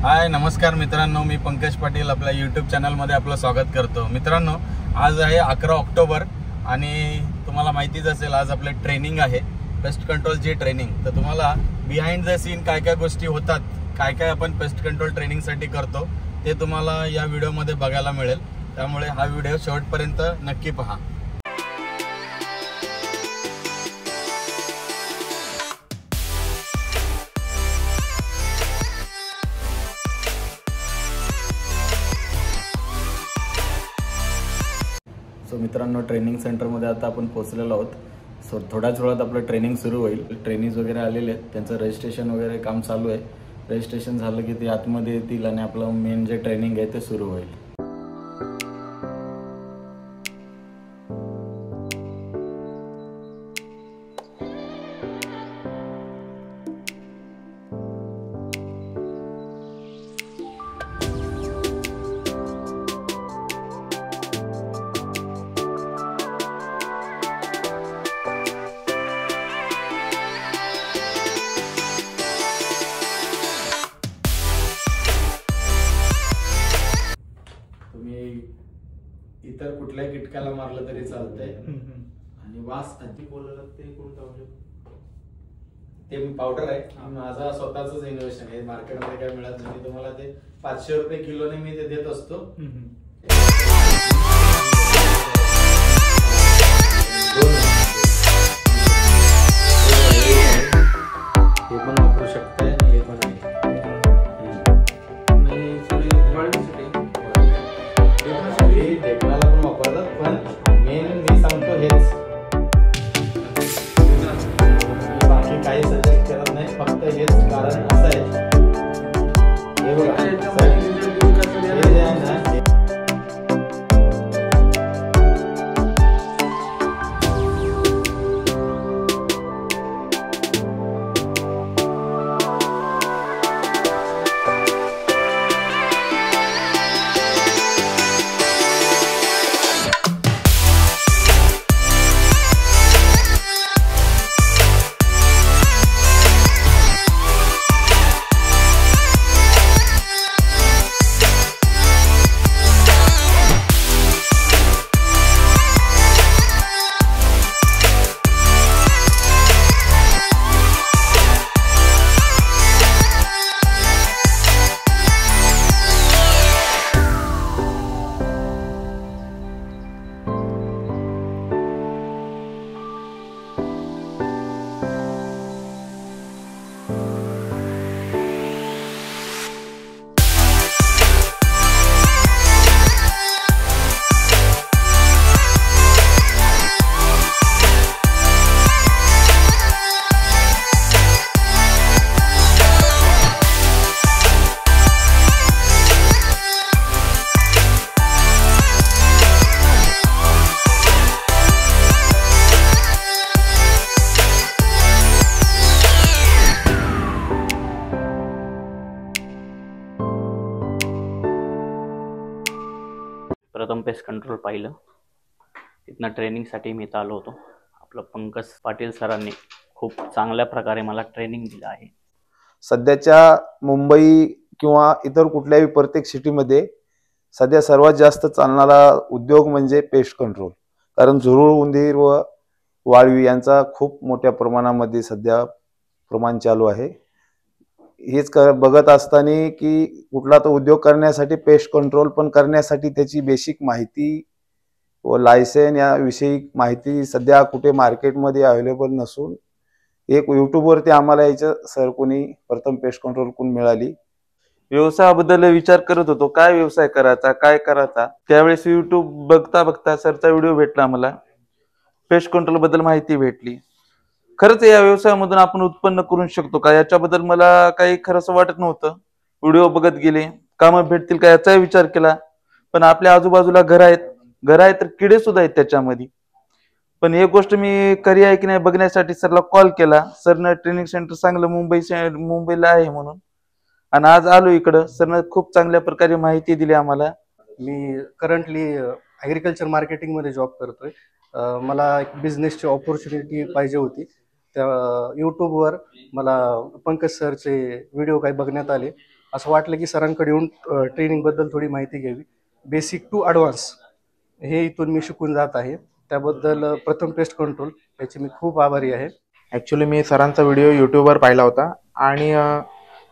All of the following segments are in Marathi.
हाय नमस्कार मित्रांनो, मी पंकज पाटील आपल्या यूट्यूब चॅनलमध्ये आपलं स्वागत करतो। मित्रांनो, आज आहे 11 ऑक्टोबर आणि तुम्हाला माहितीच असेल आज आपले ट्रेनिंग आहे, पेस्ट कंट्रोलची ट्रेनिंग। तर तुम्हाला बिहाइंड द सीन काय काय गोष्टी होतात, काय काय आपण पेस्ट कंट्रोल ट्रेनिंगसाठी करतो ते तुम्हाला या व्हिडिओमध्ये बघायला मिळेल। त्यामुळे हा व्हिडिओ शेवटपर्यंत नक्की पहा। सो मित्रांनो, ट्रेनिंग सेंटरमध्ये आता आपण पोहोचलेलो आहोत। सो थोड्याच वेळात आपलं ट्रेनिंग सुरू होईल। ट्रेनिंग्स वगैरे आलेले आहेत, त्यांचं रजिस्ट्रेशन वगैरे काम चालू आहे। रजिस्ट्रेशन झालं की ते आतमध्ये येतील आणि आपलं मेन जे ट्रेनिंग आहे ते सुरू होईल। इतर कुठल्याही कीटकाला मारलं तरी चालतंय आणि वास अति बोललं ते कोणतं औषध, ते पावडर आहे। माझा स्वतःच इनोव्हेशन आहे, मार्केटमध्ये काय मिळत नाही। तुम्हाला ते 500 रुपये किलोने मी ते देत असतो। हे पण वापरू शकताय आणि हे पण आहे। ढेकणाला पण वापरतात, पण मेन मी सांगतो हेच, बाकी काही सजेस्ट करत नाही, फक्त हेच कारण असं आहे। हे बघा, हे जे आहे ना, प्रथम पेस्ट कंट्रोल पाहिलं, तिथनं ट्रेनिंगसाठी मी इथं आलो होतो। आपलं पंकज पाटील सरांनी खूप चांगल्या प्रकारे मला ट्रेनिंग दिलं आहे। सध्याच्या मुंबई किंवा इतर कुठल्याही प्रत्येक सिटीमध्ये सध्या सर्वात जास्त चालणारा उद्योग म्हणजे पेस्ट कंट्रोल। कारण झुरळ, उंदीर व वाळवी यांचा खूप मोठ्या प्रमाणामध्ये सध्या प्रमाण चालू आहे। हेच बघत असताना की कुठला तो उद्योग करण्यासाठी पेस्ट कंट्रोल पण करण्यासाठी त्याची बेसिक माहिती व लायसन याविषयी माहिती सध्या कुठे मार्केटमध्ये अवेलेबल नसून एक यूट्यूबवरती आम्हाला याचं सर कोणी प्रथम पेस्ट कंट्रोल कोण मिळाली। व्यवसायाबद्दल विचार करत होतो, काय व्यवसाय करायचा, काय करायचा। त्यावेळेस यूट्यूब बघता बघता सरचा व्हिडिओ भेटला, मला पेस्ट कंट्रोल बद्दल माहिती भेटली। खरंच या व्यवसायामधून आपण उत्पन्न करू शकतो का, याच्याबद्दल मला काही खरंच वाटत नव्हतं। व्हिडिओ बघत गेले, कामं भेटतील का याचा विचार केला, पण आपल्या आजूबाजूला घर आहेत तर किडे सुद्धा आहेत त्याच्यामध्ये। पण एक गोष्ट मी खरी आहे की नाही बघण्यासाठी सरला कॉल केला। सरनं ट्रेनिंग सेंटर चांगलं मुंबईला आहे म्हणून, आणि आज आलो इकडं। सरनं खूप चांगल्या प्रकारे माहिती दिली आम्हाला। मी करंटली ॲग्रिकल्चर मार्केटिंगमध्ये जॉब करतोय। मला एक बिझनेसची ऑपॉर्च्युनिटी पाहिजे होती, त्या यूट्यूबवर मला पंकज सरचे व्हिडिओ काही बघण्यात आले असं वाटलं की सरांकडे येऊन ट्रेनिंगबद्दल थोडी माहिती घ्यावी. बेसिक टू ॲडव्हान्स हे इथून मी शिकून जात आहे. त्याबद्दल प्रथम पेस्ट कंट्रोल याची मी खूप आभारी आहे. ॲक्च्युली मी सरांचा व्हिडिओ यूट्यूबवर पाहिला होता आणि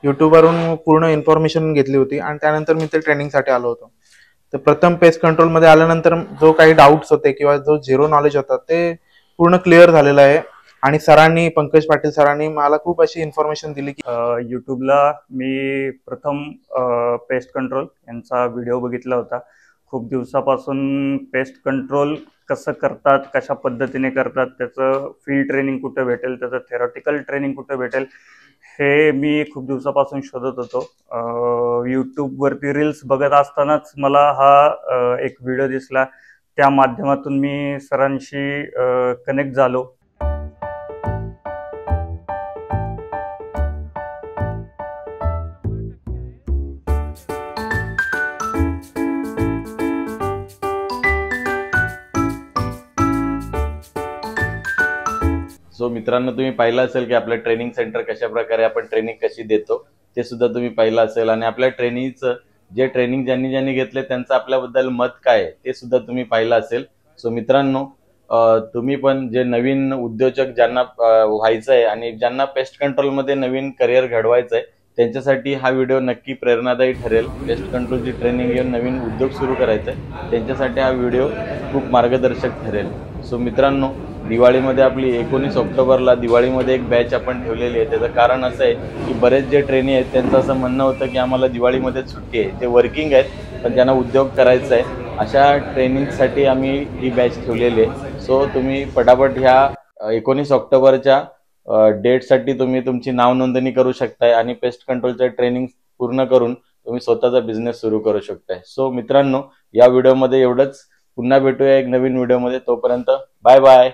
यूट्यूबवरून पूर्ण इन्फॉर्मेशन घेतली होती आणि त्यानंतर मी ते ट्रेनिंगसाठी आलो होतो. तर प्रथम पेस्ट कंट्रोलमध्ये आल्यानंतर जो काही डाऊट्स होते किंवा जो झिरो नॉलेज होता ते पूर्ण क्लिअर झालेलं आहे आणि सरांनी, पंकज पाटील सरांनी मला खूप अशी इन्फॉर्मेशन दिली की यूट्यूबला मी प्रथम पेस्ट कंट्रोल यांचा व्हिडिओ बघितला होता. खूप दिवसापासून पेस्ट कंट्रोल कसं करतात, कशा पद्धतीने करतात, त्याचं फील्ड ट्रेनिंग कुठं भेटेल, त्याचं थेरॉटिकल ट्रेनिंग कुठं भेटेल, हे मी खूप दिवसापासून शोधत होतो. यूट्यूबवरती रील्स बघत असतानाच मला हा एक व्हिडिओ दिसला. त्या माध्यमातून मी सरांशी कनेक्ट झालो. सो मित्रांनो, तुम्ही पाहिलं असेल की आपलं ट्रेनिंग सेंटर कशा प्रकारे आपण ट्रेनिंग कशी देतो ते सुद्धा तुम्ही पाहिलं असेल आणि आपल्या ट्रेनिंगचं जे ट्रेनिंग ज्यांनी घेतले त्यांचं आपल्याबद्दल मत काय आहे ते सुद्धा तुम्ही पाहिलं असेल. सो मित्रांनो, तुम्ही पण जे नवीन उद्योजक ज्यांना व्हायचं आहे आणि ज्यांना पेस्ट कंट्रोलमध्ये नवीन करिअर घडवायचं आहे त्यांच्यासाठी हा व्हिडिओ नक्की प्रेरणादायी ठरेल. पेस्ट कंट्रोलची ट्रेनिंग घेऊन नवीन उद्योग सुरू करायचा आहे त्यांच्यासाठी हा व्हिडिओ खूप मार्गदर्शक ठरेल. सो मित्रांनो, दिवाळीमध्ये आपली 19 ऑक्टोबरला दिवाळीमध्ये एक बॅच आपण ठेवलेली आहे. त्याचं कारण असं आहे की बरेच जे ट्रेनी आहेत त्यांचं असं म्हणणं होतं की आम्हाला दिवाळीमध्ये सुट्टी आहे, ते वर्किंग आहेत पण त्यांना उद्योग करायचा आहे. अशा ट्रेनिंगसाठी आम्ही ही बॅच ठेवलेली आहे. सो तुम्ही पटापट ह्या 19 ऑक्टोबरच्या डेटसाठी तुम्ही तुमची नाव नोंदणी करू शकताय आणि पेस्ट कंट्रोलचं ट्रेनिंग पूर्ण करून तुम्ही स्वतःचा बिझनेस सुरू करू शकताय. सो मित्रांनो, या व्हिडिओमध्ये एवढंच. पुन्हा भेटूया एक नवीन व्हिडिओमध्ये. तोपर्यंत बाय बाय.